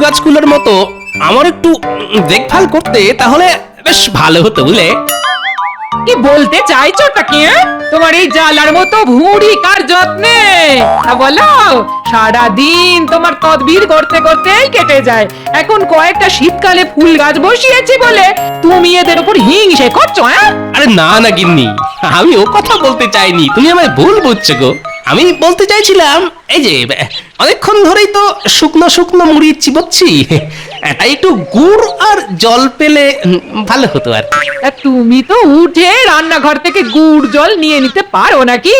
গাছগুলোর মতো আমার একটু দেখভাল করতে তাহলে বেশ ভালো হতো বুঝলে। কি বলতে চাইছোটা কি? তোমার এই জালার মতো ভুঁড়ি কার যত্নে? বলো, সারাদিন তোমার তদবির করতে করতেই কেটে যায়। এখন কয়েকটা শীতকালে ফুল গাছ বসিয়েছি বলে তুমি এদের উপর হিংসে করছো? হ্যাঁ, আরে না না গিন্নি, আমি ও কথা বলতে চাইনি, তুমি আমায় ভুল বুঝছো গো। আমি বলতে চাইছিলাম এই যে অনেকক্ষণ ধরেই তো শুকনো শুকনো মুড়ি চিবোচ্ছি, তাই একটু গুড় আর জল পেলে ভালো হতো আর। তুমি তো উঠে রান্নাঘর থেকে গুড় জল নিয়ে নিতে পারো নাকি?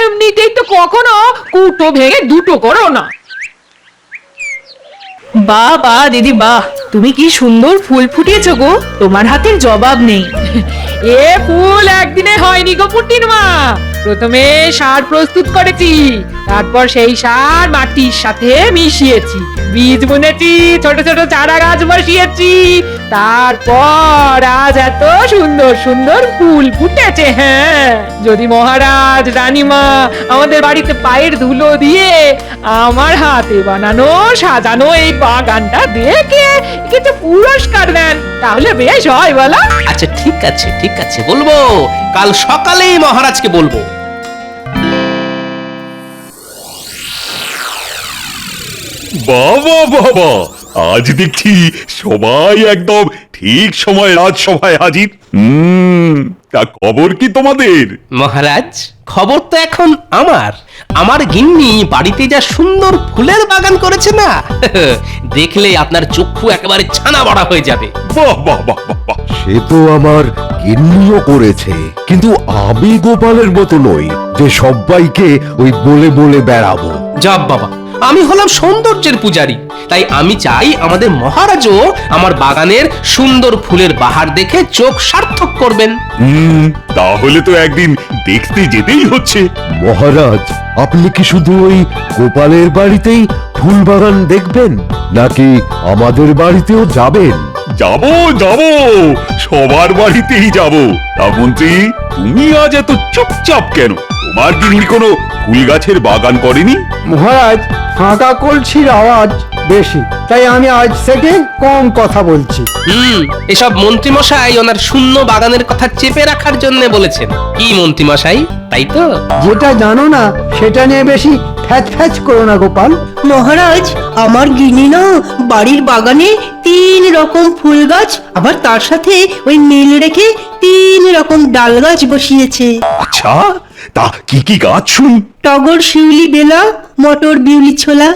এমনিতেই তো কখনো কুটো ভেঙে দুটো করো না। বাহ বাহ দিদি বাহ, তুমি কি সুন্দর ফুল ফুটিয়েছো গো, তোমার হাতের জবাব নেই। এ ফুল একদিনে হয়নি গো পুটির মা। প্রথমে সার প্রস্তুত করেছি, তারপর সেই সার মাটির সাথে মিশিয়েছি, বীজ বুনেছি, ছোট ছোট চারা গাছ বসিয়েছি, তারপর আজ এত সুন্দর সুন্দর ফুল ফুটেছে। হ্যাঁ, যদি মহারাজ রানীমা আমাদের বাড়িতে পায়ের ধুলো দিয়ে আমার হাতে বানানো সাজানো এই বাগানটা দেখে কিছু পুরস্কার দেন তাহলে বেশ হয় বলো। আচ্ছা ঠিক আছে ঠিক আছে, বলবো, কাল সকালেই মহারাজকে বলবো। বাবা বাবা, আজ দেখছি সবাই একদম ঠিক সময় রাজসভায় হাজির। তা খবর কি তোমাদের? মহারাজ, খবর তো এখন আমার গিন্নি বাড়িতে যা সুন্দর ফুলের বাগান করেছে না, দেখলে আপনার চক্ষু একেবারে ছানা বড়া হয়ে যাবে। বাহ বাহ বাহ বাহ বাহ। সে তো আমার গিন্নিও করেছে, কিন্তু আমি গোপালের মতো নই যে সবাইকে ওই বলে বলে বেড়াবো। যাব বাবা, আমি হলাম সৌন্দর্যের পূজারী, তাই আমি চাই আমাদের মহারাজও আমার বাগানের সুন্দর ফুলের বাহার দেখে চোখ সার্থক করবেন। তাহলে তো একদিন দেখতে যেতেই হচ্ছে। মহারাজ, আপনি কি শুধু ওই গোপালের বাড়িতেই ফুল বাগান দেখবেন, নাকি আমাদের বাড়িতেও যাবেন? যাব যাব, সবার বাড়িতেই যাব। তা মন্ত্রী, তুমি আজ এত চুপচাপ কেন? তোমার গিন্নি কোনো ফুল গাছের বাগান করেনি? মহারাজ, ফাঁকা কলসির আওয়াজ বেশি, তাই আমি আজ থেকে কম কথা বলছি। এসব মন্ত্রী মশাই ওনার শূন্য বাগানের কথা চেপে রাখার জন্য বলেছেন। কি মন্ত্রী মশাই, তাই তো? যেটা জানো না সেটা নিয়ে বেশি ফ্যাচ ফ্যাচ করো না গোপাল। মহারাজ, আমার গিন্নি না বাড়ির বাগানে 3 রকম ফুল গাছ, আবার তার সাথে ওই মিল রেখে 3 রকম ডাল গাছ বসিয়েছে। আচ্ছা, তা কি কি গাছ শুন? টগর, শিউলি, বেলা, মটর, বিউলি, ছোলা।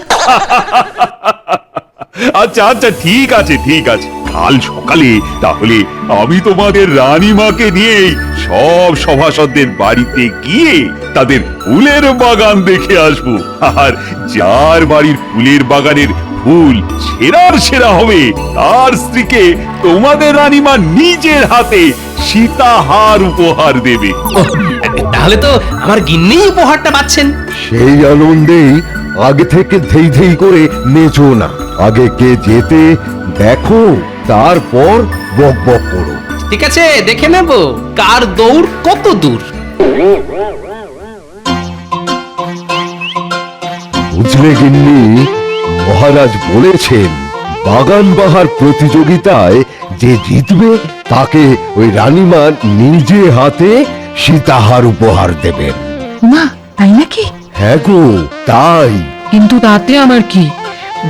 আচ্ছা আচ্ছা, ঠিক আছে ঠিক আছে, কাল সকালে তাহলে আমি তোমাদের রানীমাকে নিয়ে সব সভাসদদের বাড়িতে গিয়ে তাদের ফুলের বাগান দেখে আসবো। আর যার বাড়ির ফুলের বাগানের ফুল সেরার সেরা হবে, তার স্ত্রীকে তোমাদের রানীমা নিজের হাতে সীতাহার উপহার দেবে। তাহলে তো আমার গিন্নি উপহারটা পাচ্ছেন। সেই আনন্দেই আগে থেকে ধেই ধেই করে নেচো না, আগে কে যেতে দেখো, তারপর বক বক করো। ঠিক আছে, দেখে নেব কার দৌড় কত দূর। বুঝলে গিন্নি, মহারাজ বলেছেন বাগান বাহার প্রতিযোগিতায় যে জিতবে তাকে ওই রানীমা নিজে হাতে সীতাহার উপহার দেবেন। মা, তাই নাকি? হ্যাঁ গো, তাই। কিন্তু তাতে আমার কি?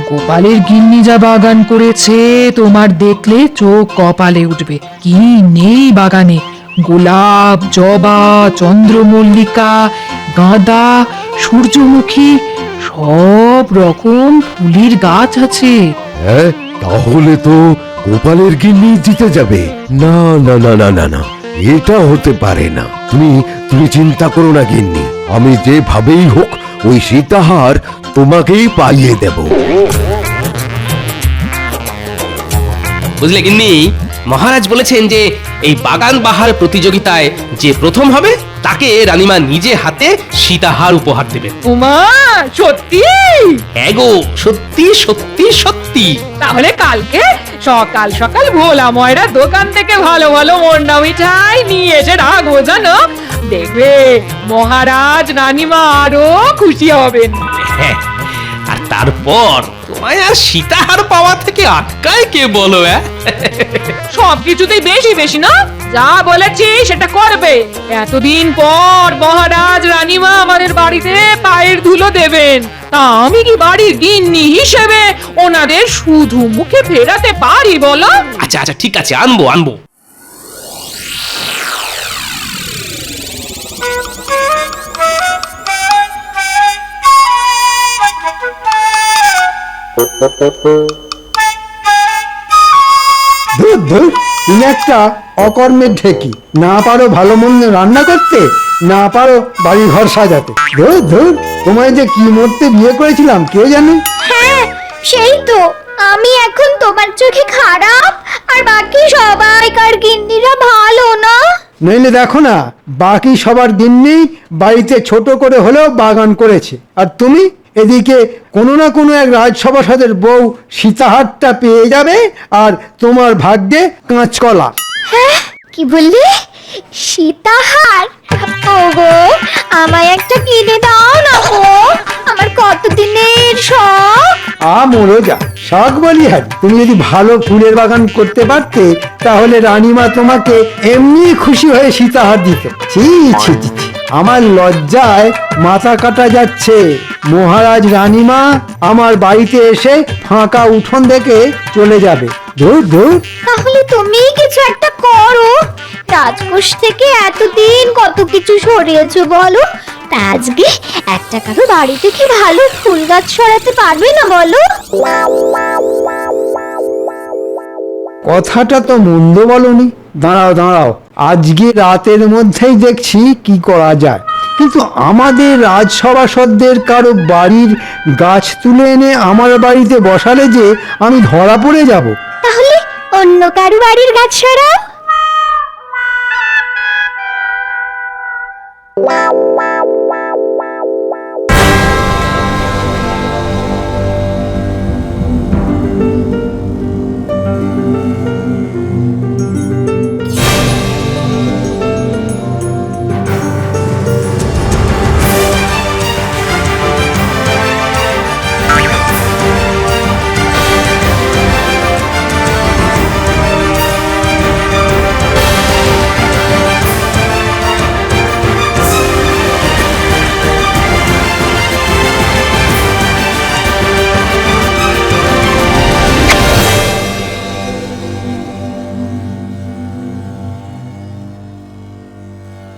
গোপালের গিন্নি যা বাগান করেছে তোমার দেখলে চোখ কপালে উঠবে। কি নেই বাগানে? গোলাপ, জবা, চন্দ্রমল্লিকা, গাঁদা, সূর্যমুখী, সব রকম ফুলের গাছ আছে। হ্যাঁ, তাহলে তো গোপালের গিন্নি জিতে যাবে। না না না না না না, এটা হতে পারে না। তুমি চিন্তা করো না গিন্নি, আমি যেভাবেই হোক ওই সীতাহার তোমাকেই পাইয়ে দেব। বুঝলে গিন্নি, মহারাজ বলেছেন যে এই বাগান বাহার প্রতিযোগিতায় যে প্রথম হবে তাকে রানীমা নিজে হাতে সীতাহার উপহার দেবেন। উমা, সত্যি? হ্যাঁ গো, সত্যি সত্যি সত্যি। তাহলে কালকে সকাল সকাল ভোলা ময়রা দোকান থেকে ভালো ভালো মন্ডা মিঠাই নিয়ে এসে রাখবো, জানো? দেখবে মহারাজ রানীমা আরো খুশি হবেন। হ্যাঁ, আর তারপর আমায় আর সীতাহার পাওয়া থেকে আটকায় কে বলো? সবকিছুতেই বেশি বেশি না, যা বলেছি সেটা করবে। এতদিন পর মহারাজ রানীমা আমাদের বাড়িতে পায়ের ধুলো দেবেন, তা আমি কি বাড়ির গিন্নি হিসেবে ওনাদের শুধু মুখে ফেরাতে পারি বলো? আচ্ছা আচ্ছা ঠিক আছে, আনবো আনবো। ধুর ধুর, তুমি একটা অকর্মের ঢেকি, না পারো ভালো মন্দ রান্না করতে, না পারো বাড়ি ঘর সাজাতে। ধুর ধুর, তোমায় যে কি মরতে বিয়ে করেছিলাম কে জানে। হ্যাঁ সেই তো, আমি এখন তোমার চোখে খারাপ আর বাকি সবাইকার গিন্নিরা ভালো না। নইলে দেখো না, বাকি সবার গিন্নি বাড়িতে ছোট করে হলেও বাগান করেছে, আর তুমি এদিকে কোনো না কোনো এক রাজসভাসদের বউ সীতাহারটা পেয়ে যাবে, আর তোমার ভাগ্যে কাঁচকলা। হ্যাঁ কি বললি? সীতাহার? ওগো আমায় একটা কিনে দাও না গো, আমার কতদিনের শখ। মোরো যা, শখ বলি হ্যাঁ, তুমি যদি ভালো ফুলের বাগান করতে পারতে তাহলে রানীমা তোমাকে এমনি খুশি হয়ে সীতাহার দিত। ছি ছি ছি ছি, আমার লজ্জায় মাথা কাটা যাচ্ছে। মহারাজ রানীমা আমার বাড়িতে এসে ফাঁকা উঠোন দেখে চলে যাবে। ধুর ধুর। তাহলে তুমি কিছু একটা করো, রাজকোষ থেকে এতদিন কত কিছু সরিয়েছো বলো, তা আজকে একটা কারো বাড়িতে কি ভালো ফুল গাছ সরাতে পারবে না বলো? কথাটা তো মন্দ বলনি। দাঁড়াও দাঁড়াও, আজকে রাতের মধ্যেই দেখছি কি করা যায়। কিন্তু আমাদের রাজসভাসদের কারো বাড়ির গাছ তুলে এনে আমার বাড়িতে বসালে যে আমি ধরা পড়ে যাব। তাহলে অন্য কারো বাড়ির গাছ সরাও।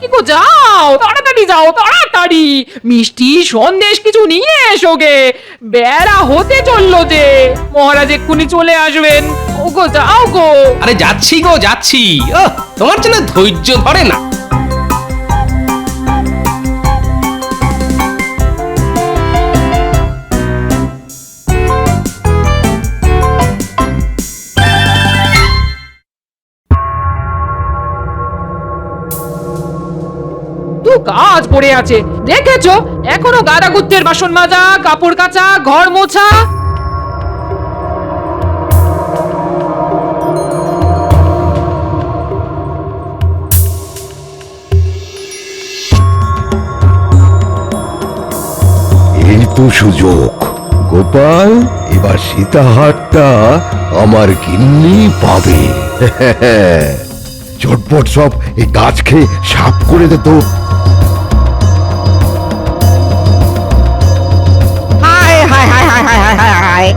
কি গো, যাও তাড়াতাড়ি, যাও তাড়াতাড়ি, মিষ্টি সন্দেশ কিছু নিয়ে এসো গে, বেড়া হতে চললো যে, মহারাজ এক্ষুনি চলে আসবেন। ও গো যাও গো। আরে যাচ্ছি গো যাচ্ছি। তোমার জন্য ধৈর্য ধরে না। তো কাজ পড়ে আছে দেখেছো, এখনো গাদাগুত্তের বাসন মাজা, কাপড় কাচা, ঘর মোছা। এই তো সুযোগ গোপাল, এবার সীতাহারটা আমার গিন্নি পাবে। ঝটপট সব এই গাছ খেয়ে সাফ করে দে তো। হায় হায় হায় হায় হায় হায় হায় হায়,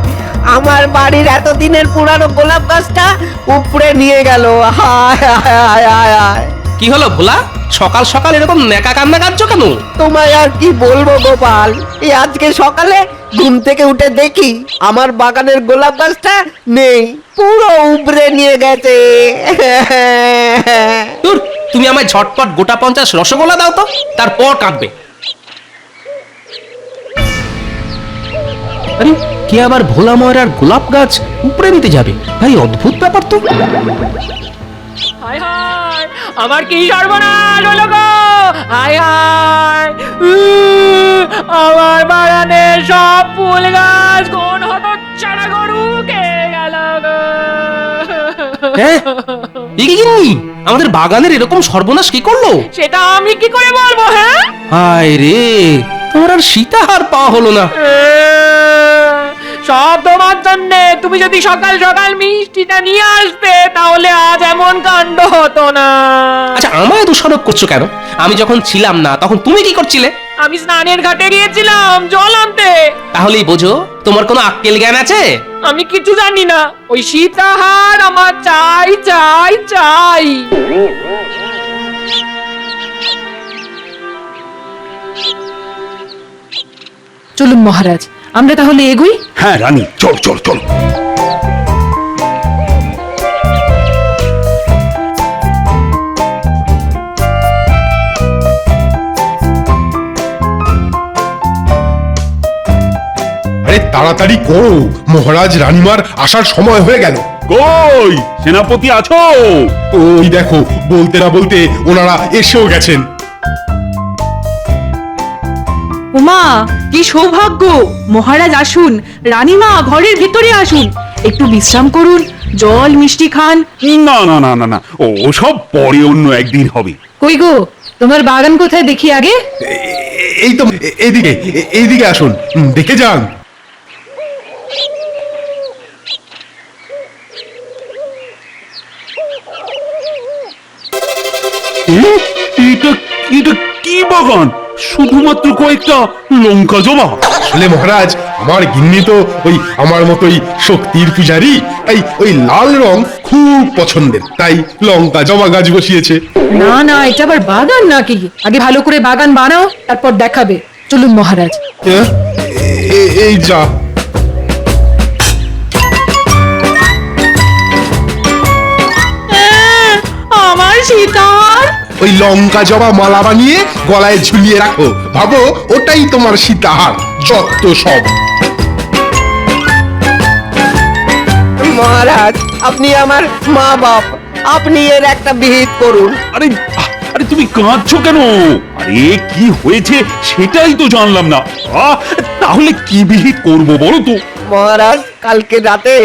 আমার বাড়ির এতদিনের পুরানো গোলাপ গাছটা উপড়ে নিয়ে গেল। হায় হায় হায় হায় হায়। কি হলো ভোলা, সকাল সকাল এরকম নেকা কান্না কাঁদছো কেন? তোমায় আর কি বলবো গোপাল, এই আজকে সকালে ঘুম থেকে উঠে দেখি আমার বাগানের গোলাপ গাছটা নেই, পুরো উপড়ে নিয়ে গেছে। দূর, তুমি আমায় ঝটপট গোটা 50 রসগোল্লা দাও তো, তারপর কাঁদবে। আরে কে আবার ভোলা ময়রার গোলাপ গাছ উপড়ে নিতে যাবে? ভাই অদ্ভুত ব্যাপার তো। হায় হায়, আমার কি সর্বনাশ হলো গো! হায় হায়, আমার বাগানের সব ফুল গাছ কোন হতচ্ছাড়া গরু খেয়ে গেল গো! হ্যাঁ, এ কি গিন্নি, আমাদের বাগানের এরকম সর্বনাশ কি করলো? সেটা আমি কি করে বলবো? হ্যাঁ, হায় রে, তোমার আর সীতাহার পাওয়া হলো না। সব তোমার জন্যে। তুমি যদি সকাল সকাল মিষ্টিটা নিয়ে আসতে তাহলে আজ এমন কাণ্ড হতো না। আচ্ছা আমায় দোষারোপ করছো কেন? আমি যখন ছিলাম না তখন তুমি কি করছিলে? আমি স্নানের ঘাটে গিয়েছিলাম জল আনতে। তাহলেই বোঝো তোমার কোনো আক্কেল জ্ঞান আছে? আমি কিছু জানি না, ওই সীতাহার আমার চাই চাই চাই। চলুন মহারাজ, আমরা তাহলে এগোই। হ্যাঁ রানী, চল চল চল। আরে তাড়াতাড়ি করো, মহারাজ রানীমার আসার সময় হয়ে গেল। কই সেনাপতি আছো? ওই দেখো, বলতে না বলতে ওনারা এসেও গেছেন। উমা, কি সৌভাগ্য! মহারাজ আসুন, রানীমা ঘরের ভিতরে আসুন, একটু বিশ্রাম করুন, জল মিষ্টি খান। না না না না না, ও সব পরে অন্য একদিন হবে। কই গো, তোমার বাগান কোথায় দেখি আগে? এই তো এইদিকে, এইদিকে আসুন, দেখে যান। এটা এটা কি বাগান? শুধুমাত্র কয়েকটা লঙ্কা জবা? আসলে মহারাজ, আমার গিন্নি তো ওই আমার মতোই শক্তির পূজারি, তাই ওই লাল রং খুব পছন্দের, তাই লঙ্কা জবা গাছ বসিয়েছে। না না, এটা আবার বাগান নাকি? আগে ভালো করে বাগান বানাও, তারপর দেখাবে। চলুন মহারাজ। এই যা, আমার সীতার ওই লঙ্কা জবা মালা বানিয়ে গলায় ঝুলিয়ে রাখো, ভাবো ওটাই তোমার সীতাহার। যত সব। মহারাজ, আপনি আমার মা বাপ, আপনি এর একটা বিহিত করুন। আরে আরে তুমি কাঁদছো কেন? আরে কি হয়েছে সেটাই তো জানলাম না। তাহলে কি বিহিত করব বলো তো? মহারাজ, কালকে রাতে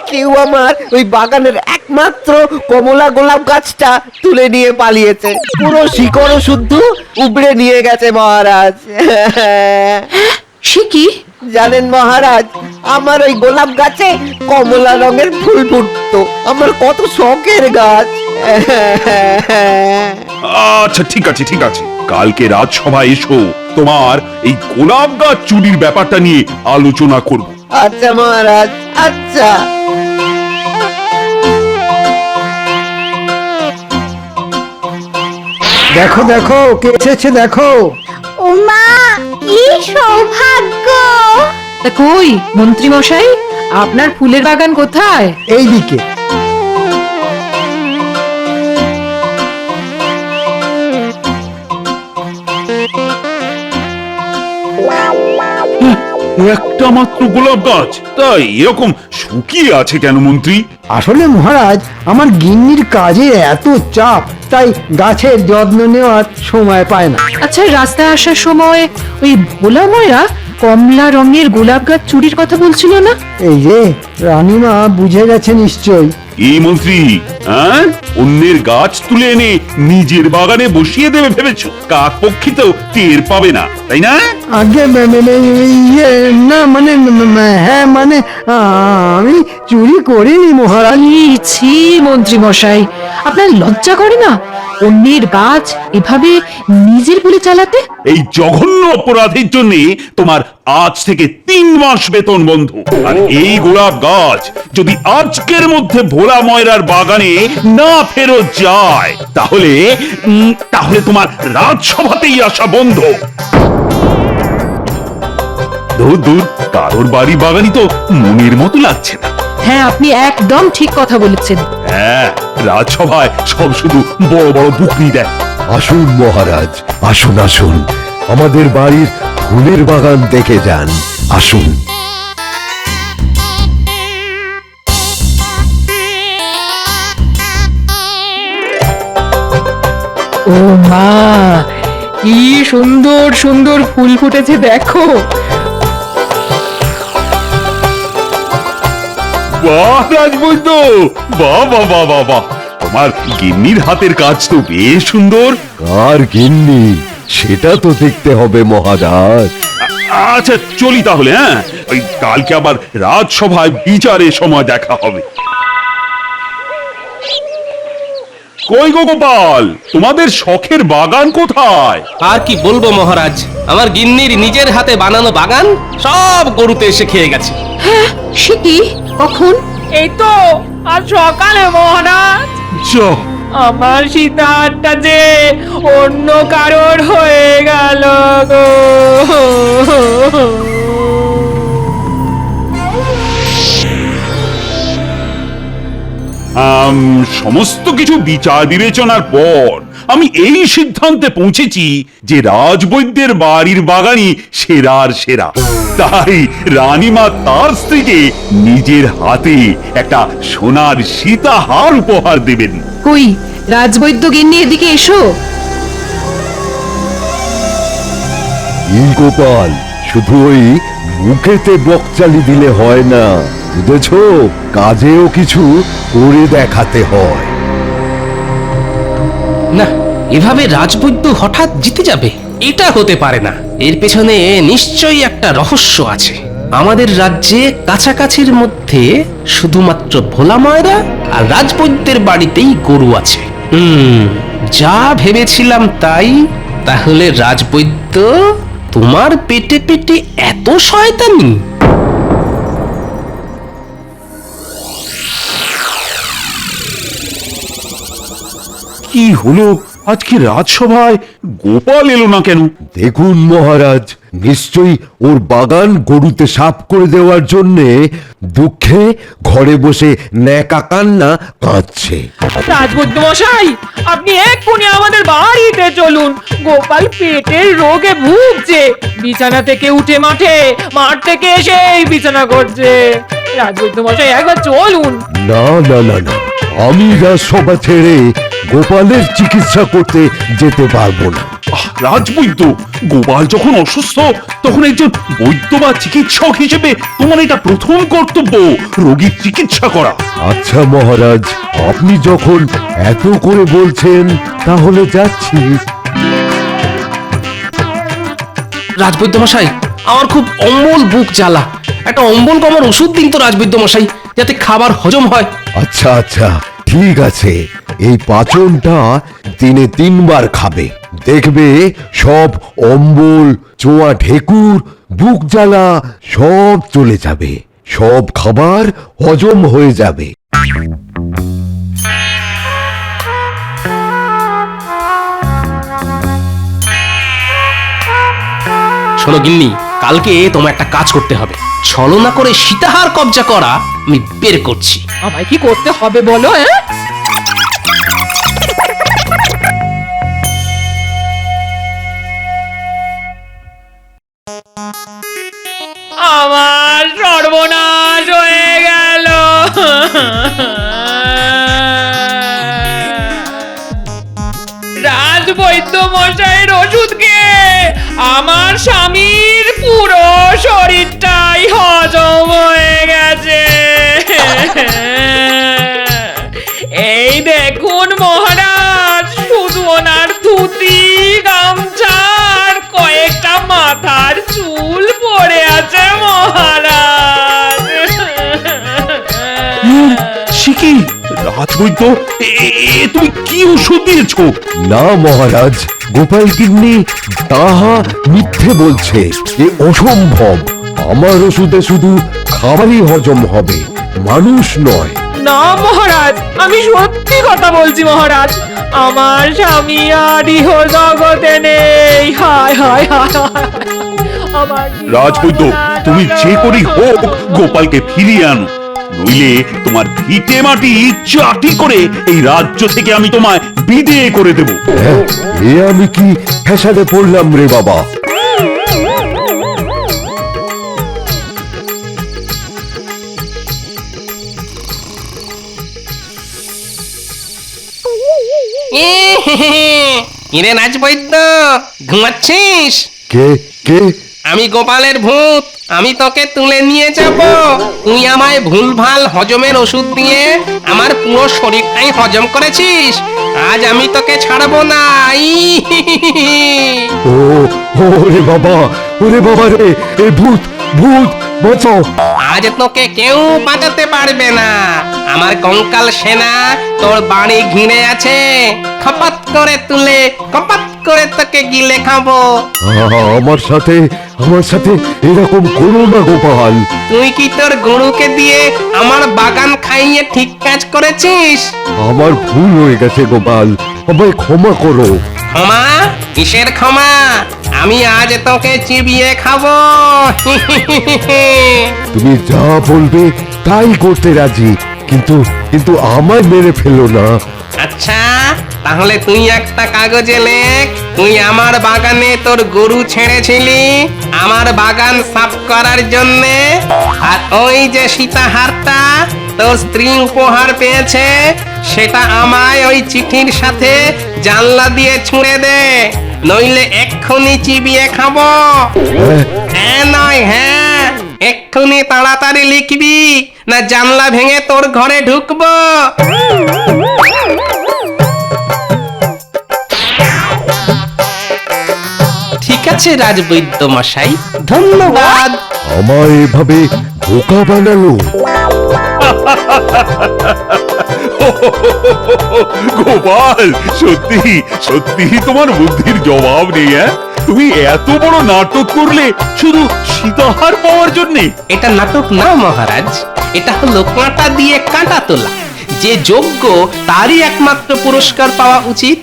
কেউ আমার ওই বাগানের একমাত্র কমলা গোলাপ গাছটা তুলে নিয়ে পালিয়েছে। পুরো শিকড় শুদ্ধ উপড়ে নিয়ে গেছে মহারাজ। সে কি? জানেন মহারাজ, আমার ওই গোলাপ গাছে কমলা রঙের ফুল ফুটতো, আমার কত শখের গাছ। আচ্ছা ঠিক আছে ঠিক আছে, কালকে রাজসভায় এসো, তোমার এই গোলাপ গাছ চুরির ব্যাপারটা নিয়ে আলোচনা করব। আচ্ছা মহারাজ, আচ্ছা। দেখো দেখো, কে এসেছে দেখো। ওমা, কি সৌভাগ্য! তা কই মন্ত্রী মশাই, আপনার ফুলের বাগান কোথায়? এইদিকে। একটা মাত্র গোলাপ গাছ, তাই এরকম শুকিয়ে আছে কেন মন্ত্রী? আসলে মহারাজ, আমার গিন্নির কাজে এত চাপ, তাই গাছের যত্ন নেওয়ার সময় পায় না। আচ্ছা, রাস্তায় আসার সময় ওই ভোলা ময়রা কমলা রঙের গোলাপ গাছ চুরির কথা বলছিল না? এই যে রানীমা বুঝে গেছে নিশ্চয়। এই মন্ত্রী, হ্যাঁ, অন্যের গাছ তুলে এনে নিজের বাগানে বসিয়ে দেবে ভেবেছো? কাক পক্ষী তো টের পাবে না, তাই না? আগে ইয়ে না, মানে হ্যাঁ, মানে আমি চুরি করিনি মহারাজ। ছি মন্ত্রী মশাই, আপনার লজ্জা করে না অন্যের গাছ এভাবে নিজের বলে চালাতে? এই জঘন্য অপরাধের জন্য তোমার আজ থেকে 3 মাস বেতন বন্ধ। আর এই গোলাপ গাছ যদি আজকের মধ্যে ভোলা ময়রার বাগানে না ফেরত যায়, তাহলে তাহলে তোমার রাজসভাতেই আসা বন্ধ। দূর দূর, কারোর বাড়ি বাগানই তো মনের মতো লাগছে না। হ্যাঁ, আপনি একদম ঠিক কথা বলেছেন। হ্যাঁ, রাজসভায় সব শুধু বড় বড় বুকনি দেয়। আসুন মহারাজ, আসুন আসুন, আমাদের বাড়ির ফুলের বাগান দেখে যান, আসুন। ও মা, কি সুন্দর সুন্দর ফুল ফুটেছে দেখো। বাহ রাজবৈদ্য, বাহ বাহ বাহ বাহ বাহ, তোমার গিন্নির হাতের কাজ তো বেশ সুন্দর। কার গিন্নি সেটা তো দেখতে হবে মহারাজ। আচ্ছা চলি তাহলে, হ্যাঁ? ওই কালকে আবার রাজসভায় বিচারের সময় দেখা হবে। কই গো গোপাল, তোমাদের শখের বাগান কোথায়? আর কি বলবো মহারাজ, আমার গিন্নির নিজের হাতে বানানো বাগান সব গরুতে এসে খেয়ে গেছে। হ্যাঁ সে কি, কখন? এই তো আজ সকালে মহারাজ। যা, আমার সীতাহারটা যে অন্য কারোর হয়ে গেল গো। সমস্ত কিছু বিচার বিবেচনার পর আমি এই সিদ্ধান্তে পৌঁছেছি যে রাজবৈদ্যের বাড়ির বাগানই সেরার সেরা। তাই রানীমা তার স্ত্রীকে নিজের হাতে একটা সোনার সীতাহার উপহার দেবেন। কই রাজবৈদ্য গিন্নি, এদিকে এসো। এই গোপাল, শুধু ওই মুখেতে বকচালি দিলে হয় না, বুঝেছ? কাজেও কিছু করে দেখাতে হয়। না, এভাবে রাজবৈদ্য হঠাৎ জিতে যাবে এটা হতে পারে না। এর পেছনে নিশ্চয়ই একটা রহস্য আছে। আমাদের রাজ্যে কাছাকাছির মধ্যে শুধুমাত্র ভোলা ময়রা আর রাজবৈদ্যের বাড়িতেই গরু আছে। যা ভেবেছিলাম তাই। তাহলে রাজবৈদ্য, তোমার পেটে পেটে এত শয়তানি? কি হলো আজকে রাজসভায় গোপাল এলো না কেন? দেখুন মহারাজ, নিশ্চয়ই ওর বাগান গরুতে সাফ করে দেওয়ার জন্যে দুঃখে ঘরে বসে ন্যাকা কান্না কাঁদছে। রাজবৈদ্য মশাই, আপনি এক্ষুনি আমাদের বাড়িতে চলুন। গোপাল পেটের রোগে ভুগছে, বিছানা থেকে উঠে মাঠ থেকে এসেই বিছানা করছে। রাজবৈদ্য মশাই, একবার চলুন। না না না না, আমি রাজসভা ছেড়ে গোপালের চিকিৎসা করতে যেতে পারবো না। রাজবৈদ্য, গোপাল যখন অসুস্থ তখন একজন বৈদ্য বা চিকিৎসক হিসেবে তোমার এটা প্রথম কর্তব্য, রোগীর চিকিৎসা করা। আচ্ছা মহারাজ, আপনি যখন এত করে বলছেন তাহলে যাচ্ছি। রাজবৈদ্য মশাই, আমার খুব অম্বল বুক জ্বালা, একটা অম্বল কমার ওষুধ দিন তো রাজবৈদ্য মশাই, যাতে খাবার হজম হয়। আচ্ছা আচ্ছা, ঠিক আছে, এই পাচনটা দিনে 3 বার খাবে, দেখবে সব অম্বল, চোয়া ঢেকুর, বুক জ্বালা সব চলে যাবে, সব খাবার হজম হয়ে যাবে। শোনো গিন্নি, কালকে তোমার একটা কাজ করতে হবে। ছলনা করে সীতাহার কবজা করা আমি বের করছি। আমায় কি করতে হবে বলো? আমার সর্বনাশ হয়ে গেল। রাজবৈদ্য মশাইয়ের ওষুধ খেয়ে আমার স্বামীর পুরো শরীরটাই হজম হয়ে গেছে। এই দেখুন মহারাজ, শুধু ওনার ধুতি, গামছা আর কয়েকটা মাথার চুল পড়ে আছে মহারাজ। সে কি রাজবৈদ্য, তুমি কি ওষুধ দিয়েছো? না মহারাজ, গোপাল গিন্নি তাহা মিথ্যে বলছে, এ অসম্ভব। আমার ওষুধে শুধু খাবারই হজম হবে, মানুষ নয়। না মহারাজ, আমি সত্যি কথা বলছি মহারাজ, আমার স্বামী আর ইহ জগতে নেই। হায় হায় হায় হায়। আমার রাজবৈদ্য, তুমি যে করেই হোক গোপালকে ফিরিয়ে আনো, নইলে তোমার ভিটে মাটি চাটি করে এই রাজ্য থেকে আমি তোমায় বিদেয় করে দেব। হ্যাঁ, এ আমি কি ফ্যাসাদে পড়লাম রে বাবা? কিরে রাজবৈদ্য, ঘুমাচ্ছিস? কে কে? আমি গোপালের ভূত, আমি তোকে তুলে নিয়ে যাব। তুই আমায় ভুলভাল হজমের ওষুধ দিয়ে আমার পুরো শরীরটাই হজম করেছিস, আজ আমি তোকে ছাড়বো না। ও রে বাবা, ওরে বাবা রে, এ ভূত ভূত বাঁচাও। আজ তোকে কেউ বাঁচাতে পারবে না। আমার কঙ্কাল সেনা তোর বাড়ি ঘিরে আছে। খপাত করে তুলে কপাত করে তোকে গিলে খাবো। আমার সাথে এরকম করো না গোপাল। তুই কি তোর গরুকে দিয়ে আমার বাগান খাইয়ে ঠিক কাজ করেছিস? আমার ভুল হয়ে গেছে গোপাল, আমায় ক্ষমা করো। ক্ষমা? কিসের ক্ষমা? আমি আজ তোকে চিবিয়ে খাবো। তুমি যা বলবে তাই করতে রাজি, কিন্তু কিন্তু আমায় মেরে ফেলো না। আচ্ছা, তাহলে তুই একটা কাগজে লেখ, তুই আমার বাগানে তোর গরু ছেড়েছিলি আমার বাগান সাফ করার জন্যে, আর ওই যে সীতাহারটা তোর স্ত্রী উপহার পেয়েছে সেটা আমায় ওই চিঠির সাথে জানলা দিয়ে ছুঁড়ে দে, নইলে এক্ষুনি চিবিয়ে খাবো। হ্যাঁ নয় হ্যাঁ, এক্ষুনি তাড়াতাড়ি লিখবি, না জানলা ভেঙে তোর ঘরে ঢুকবো। ঠিক আছে রাজবৈদ্য মশাই, ধন্যবাদ। আমায় এভাবে বোকা বানালো। গোপাল, সত্যি সত্যি তোমার বুদ্ধির জবাব নেই। তুমি এত বড় নাটক করলে শুধু সীতাহার পাওয়ার জন্যে? এটা নাটক না মহারাজ, এটা হলো কাঁটা দিয়ে কাঁটা তোলা। যে যোগ্য তারই একমাত্র পুরস্কার পাওয়া উচিত।